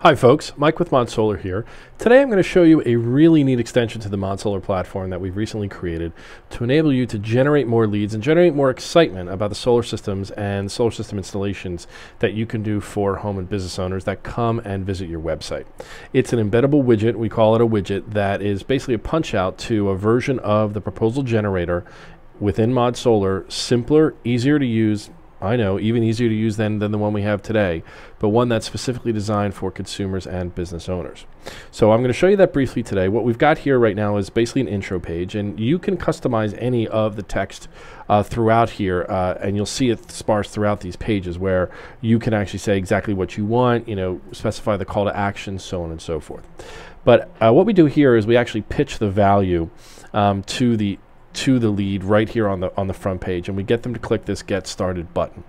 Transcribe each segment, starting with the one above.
Hi folks, Mike with ModSolar here. Today I'm going to show you a really neat extension to the ModSolar platform that we've recently created to enable you to generate more leads and generate more excitement about the solar systems and solar system installations that you can do for home and business owners that come and visit your website. It's an embeddable widget, we call it a widget, that is basically a punch out to a version of the proposal generator within ModSolar, simpler, easier to use. I know, even easier to use than the one we have today, but one that's specifically designed for consumers and business owners. So I'm going to show you that briefly today. What we've got here right now is basically an intro page, and you can customize any of the text throughout here, and you'll see it sparse throughout these pages where you can actually say exactly what you want, specify the call to action, so on and so forth. But what we do here is we actually pitch the value to the lead right here on the front page, and we get them to click this Get Started button.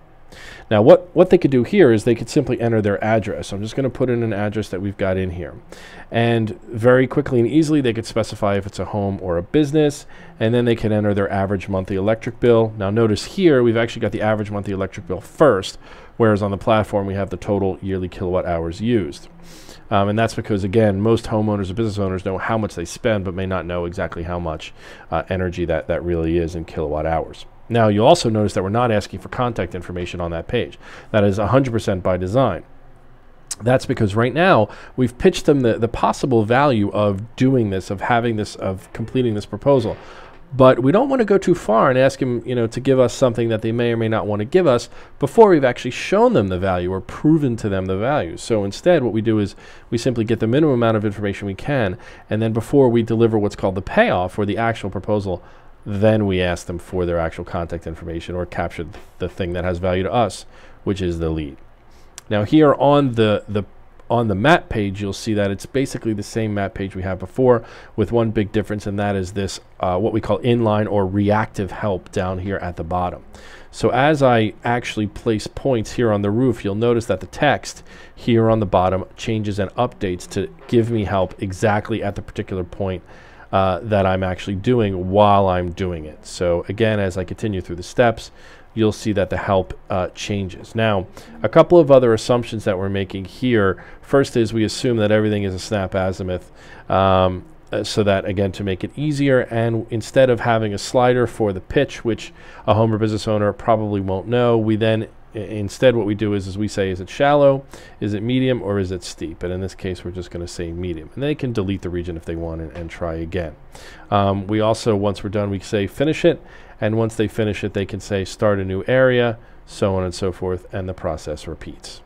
Now what they could do here is they could simply enter their address. So I'm just going to put in an address that we've got in here, and very quickly and easily they could specify if it's a home or a business, and then they can enter their average monthly electric bill. Now notice here we've actually got the average monthly electric bill first, whereas on the platform we have the total yearly kilowatt hours used. And that's because, again, most homeowners and business owners know how much they spend, but may not know exactly how much energy that really is in kilowatt hours. Now, you'll also notice that we're not asking for contact information on that page. That is 100% by design. That's because right now we've pitched them the possible value of doing this, of having this, of completing this proposal. But we don't want to go too far and ask them, to give us something that they may or may not want to give us before we've actually shown them the value or proven to them the value. So instead, what we do is we simply get the minimum amount of information we can, and then before we deliver what's called the payoff or the actual proposal, then we ask them for their actual contact information or capture the thing that has value to us, which is the lead. Now here on the map page, you'll see that it's basically the same map page we had before, with one big difference, and that is this what we call inline or reactive help down here at the bottom. So as I actually place points here on the roof, you'll notice that the text here on the bottom changes and updates to give me help exactly at the particular point that I'm actually doing while I'm doing it. So again, as I continue through the steps, you'll see that the help changes. Now, a couple of other assumptions that we're making here. First is we assume that everything is a snap azimuth, so that, again, to make it easier, and instead of having a slider for the pitch, which a home or business owner probably won't know, we then instead what we do is we say, is it shallow, is it medium, or is it steep? And in this case, we're just going to say medium. And they can delete the region if they want and try again. We also, once we're done, we say finish it. And once they finish it, they can say start a new area, so on and so forth, and the process repeats.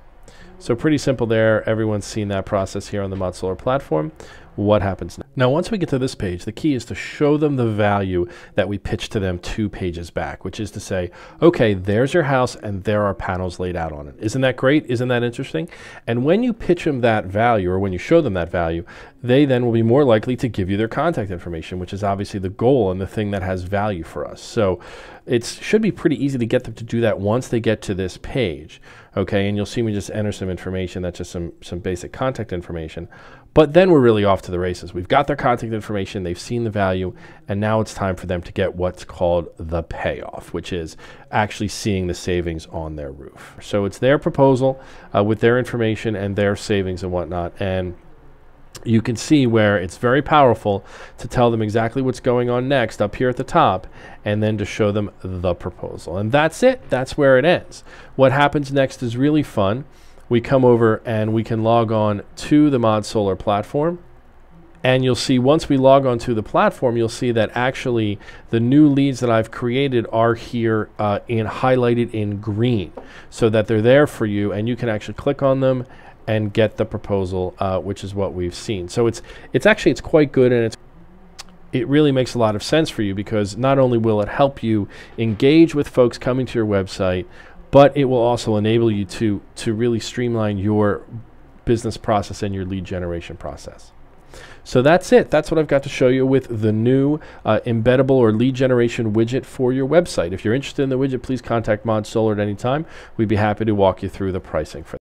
So pretty simple there. Everyone's seen that process here on the ModSolar platform. What happens now? Now, once we get to this page, the key is to show them the value that we pitched to them 2 pages back, which is to say, okay, there's your house and there are panels laid out on it. Isn't that great? Isn't that interesting? And when you pitch them that value, or when you show them that value, they then will be more likely to give you their contact information, which is obviously the goal and the thing that has value for us. So it should be pretty easy to get them to do that once they get to this page. Okay, and you'll see me just enter some information. That's just some basic contact information. But then we're really off to the races. We've got their contact information, they've seen the value, and now it's time for them to get what's called the payoff, which is actually seeing the savings on their roof. So it's their proposal with their information and their savings and whatnot. And you can see where it's very powerful to tell them exactly what's going on next up here at the top, and then to show them the proposal. And that's it. That's where it ends. What happens next is really fun. We come over and we can log on to the ModSolar platform. And you'll see once we log on to the platform, you'll see that actually the new leads that I've created are here highlighted in green, so that they're there for you, and you can actually click on them and get the proposal, which is what we've seen. So it's quite good, and it really makes a lot of sense for you, because not only will it help you engage with folks coming to your website, but it will also enable you to really streamline your business process and your lead generation process. So that's it. That's what I've got to show you with the new embeddable or lead generation widget for your website. If you're interested in the widget, please contact ModSolar at any time. We'd be happy to walk you through the pricing for that.